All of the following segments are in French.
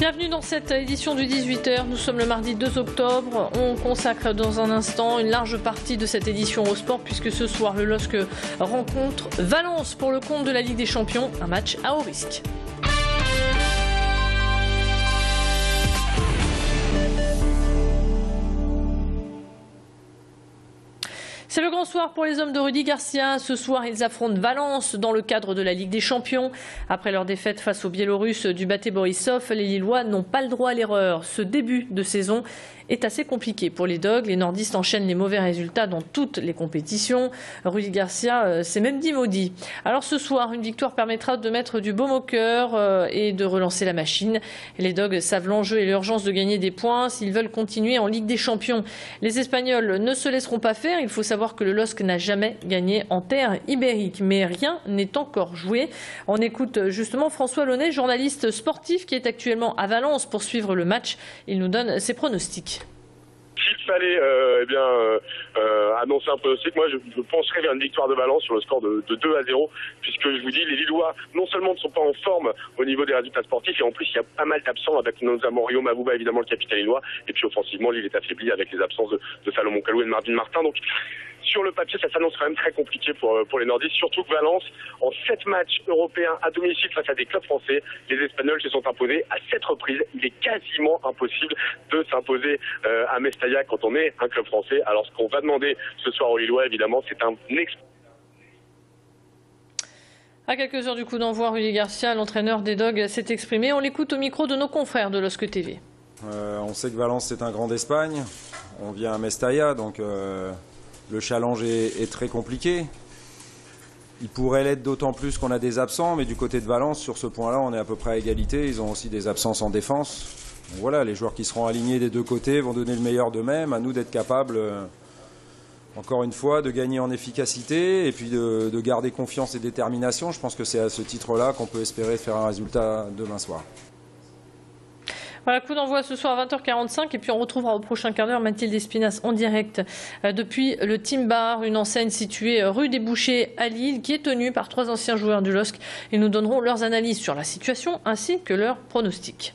Bienvenue dans cette édition du 18h. Nous sommes le mardi 2 octobre. On consacre dans un instant une large partie de cette édition au sport puisque ce soir le LOSC rencontre Valence pour le compte de la Ligue des Champions. Un match à haut risque. C'est le grand soir pour les hommes de Rudy Garcia. Ce soir, ils affrontent Valence dans le cadre de la Ligue des Champions. Après leur défaite face aux Biélorusses du Bate Borisov, les Lillois n'ont pas le droit à l'erreur. Ce début de saison est assez compliqué pour les Dogs. Les nordistes enchaînent les mauvais résultats dans toutes les compétitions. Rudy Garcia s'est même dit maudit. Alors ce soir, une victoire permettra de mettre du baume au cœur et de relancer la machine. Les Dogs savent l'enjeu et l'urgence de gagner des points s'ils veulent continuer en Ligue des Champions. Les Espagnols ne se laisseront pas faire. Il faut savoir que le LOSC n'a jamais gagné en terre ibérique, mais rien n'est encore joué. On écoute justement François Launay, journaliste sportif qui est actuellement à Valence pour suivre le match. Il nous donne ses pronostics. S'il fallait annoncer un pronostic, moi je penserais vers une victoire de Valence sur le score de 2-0, puisque je vous dis, les Lillois non seulement ne sont pas en forme au niveau des résultats sportifs, et en plus il y a pas mal d'absents avec notamment Rio Mavouba, évidemment le capitaine lillois, et puis offensivement Lille est affaibli avec les absences de Salomon Kalou et de Marvin Martin. Donc sur le papier, ça s'annonce quand même très compliqué pour les nordistes, surtout que Valence, en 7 matchs européens à domicile face à des clubs français, les Espagnols se sont imposés à 7 reprises. Il est quasiment impossible de s'imposer à Mestalla quand on est un club français. Alors ce qu'on va demander ce soir aux Lillois, évidemment, c'est un exploit. À quelques heures du coup d'envoi, Rudy Garcia, l'entraîneur des Dogs, s'est exprimé. On l'écoute au micro de nos confrères de LOSC TV. On sait que Valence, c'est un grand d'Espagne. On vient à Mestalla, donc le challenge est très compliqué. Il pourrait l'être d'autant plus qu'on a des absents, mais du côté de Valence, sur ce point-là, on est à peu près à égalité. Ils ont aussi des absences en défense. Donc voilà, les joueurs qui seront alignés des deux côtés vont donner le meilleur d'eux-mêmes. À nous d'être capables, encore une fois, de gagner en efficacité et puis de garder confiance et détermination. Je pense que c'est à ce titre-là qu'on peut espérer faire un résultat demain soir. Voilà, coup d'envoi ce soir à 20h45 et puis on retrouvera au prochain quart d'heure Mathilde Espinas en direct depuis le Team Bar, une enseigne située rue des Bouchers à Lille qui est tenue par 3 anciens joueurs du LOSC. Ils nous donneront leurs analyses sur la situation ainsi que leurs pronostics.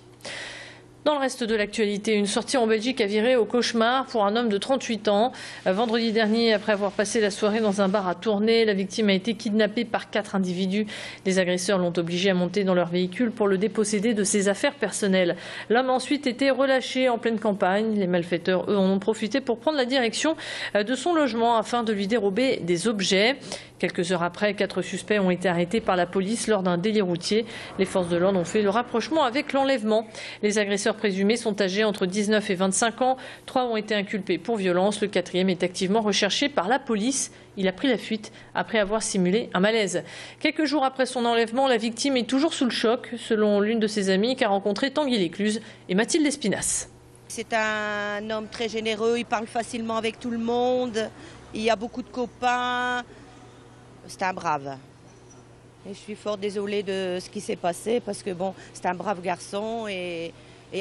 Dans le reste de l'actualité, une sortie en Belgique a viré au cauchemar pour un homme de 38 ans. Vendredi dernier, après avoir passé la soirée dans un bar à Tournai, la victime a été kidnappée par 4 individus. Les agresseurs l'ont obligé à monter dans leur véhicule pour le déposséder de ses affaires personnelles. L'homme a ensuite été relâché en pleine campagne. Les malfaiteurs, eux, en ont profité pour prendre la direction de son logement afin de lui dérober des objets. Quelques heures après, 4 suspects ont été arrêtés par la police lors d'un délit routier. Les forces de l'ordre ont fait le rapprochement avec l'enlèvement. Les agresseurs présumés sont âgés entre 19 et 25 ans. 3 ont été inculpés pour violence. Le 4e est activement recherché par la police. Il a pris la fuite après avoir simulé un malaise. Quelques jours après son enlèvement, la victime est toujours sous le choc, selon l'une de ses amies qu'a rencontré Tanguy Lécluse et Mathilde Espinas. C'est un homme très généreux, il parle facilement avec tout le monde, il y a beaucoup de copains. C'est un brave. Et je suis fort désolée de ce qui s'est passé parce que bon, c'est un brave garçon et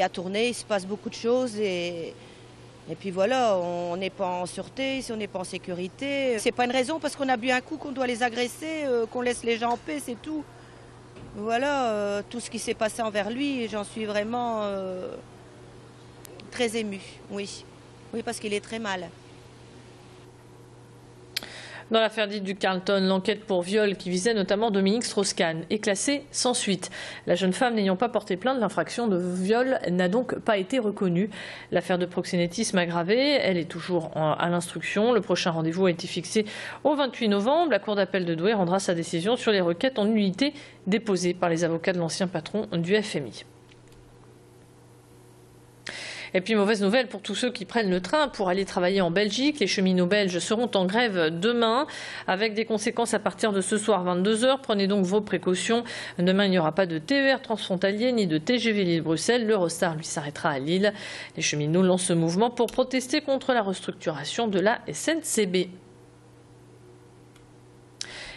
à Tournai, il se passe beaucoup de choses et puis voilà, on n'est pas en sûreté, si on n'est pas en sécurité. C'est pas une raison parce qu'on a bu un coup qu'on doit les agresser, qu'on laisse les gens en paix, c'est tout. Voilà, tout ce qui s'est passé envers lui, j'en suis vraiment très émue, oui. Oui, parce qu'il est très mal. Dans l'affaire dite du Carlton, l'enquête pour viol qui visait notamment Dominique Strauss-Kahn est classée sans suite. La jeune femme n'ayant pas porté plainte, l'infraction de viol n'a donc pas été reconnue. L'affaire de proxénétisme aggravée, elle est toujours à l'instruction. Le prochain rendez-vous a été fixé au 28 novembre. La Cour d'appel de Douai rendra sa décision sur les requêtes en nullité déposées par les avocats de l'ancien patron du FMI. Et puis mauvaise nouvelle pour tous ceux qui prennent le train pour aller travailler en Belgique. Les cheminots belges seront en grève demain avec des conséquences à partir de ce soir 22h. Prenez donc vos précautions. Demain, il n'y aura pas de TER transfrontalier ni de TGV Lille-Bruxelles. L'Eurostar, lui, s'arrêtera à Lille. Les cheminots lancent ce mouvement pour protester contre la restructuration de la SNCB.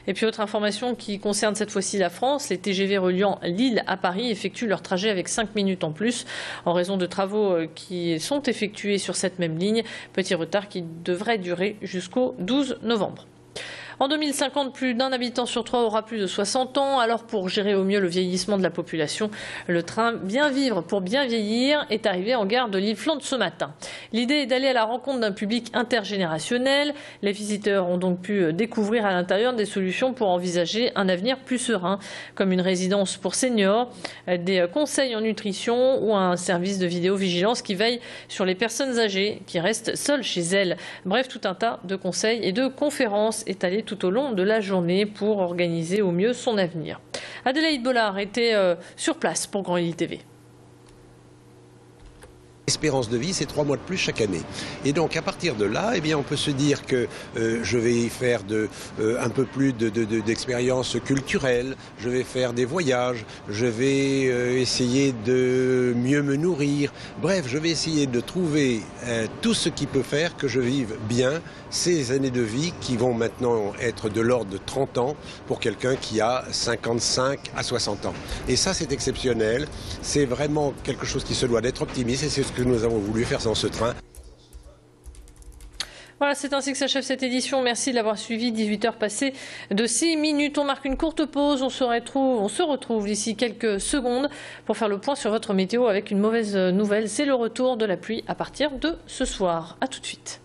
Et puis autre information qui concerne cette fois-ci la France, les TGV reliant Lille à Paris effectuent leur trajet avec 5 minutes en plus en raison de travaux qui sont effectués sur cette même ligne. Petit retard qui devrait durer jusqu'au 12 novembre. En 2050, plus d'un habitant sur 3 aura plus de 60 ans. Alors pour gérer au mieux le vieillissement de la population, le train Bien Vivre pour Bien Vieillir est arrivé en gare de l'Île-Flandre ce matin. L'idée est d'aller à la rencontre d'un public intergénérationnel. Les visiteurs ont donc pu découvrir à l'intérieur des solutions pour envisager un avenir plus serein, comme une résidence pour seniors, des conseils en nutrition ou un service de vidéovigilance qui veille sur les personnes âgées qui restent seules chez elles. Bref, tout un tas de conseils et de conférences étalées tout au long de la journée pour organiser au mieux son avenir. Adélaïde Bollard était sur place pour Grand Lille TV. L'espérance de vie, c'est 3 mois de plus chaque année. Et donc, à partir de là, eh bien, on peut se dire que je vais y faire un peu plus d'expériences culturelles, je vais faire des voyages, je vais essayer de mieux me nourrir. Bref, je vais essayer de trouver tout ce qui peut faire que je vive bien ces années de vie qui vont maintenant être de l'ordre de 30 ans pour quelqu'un qui a 55 à 60 ans. Et ça, c'est exceptionnel. C'est vraiment quelque chose qui se doit d'être optimiste et c'est ce que nous avons voulu faire dans ce train. Voilà, c'est ainsi que s'achève cette édition. Merci de l'avoir suivi. 18h passées de 6 minutes. On marque une courte pause. On se retrouve d'ici quelques secondes pour faire le point sur votre météo avec une mauvaise nouvelle. C'est le retour de la pluie à partir de ce soir. À tout de suite.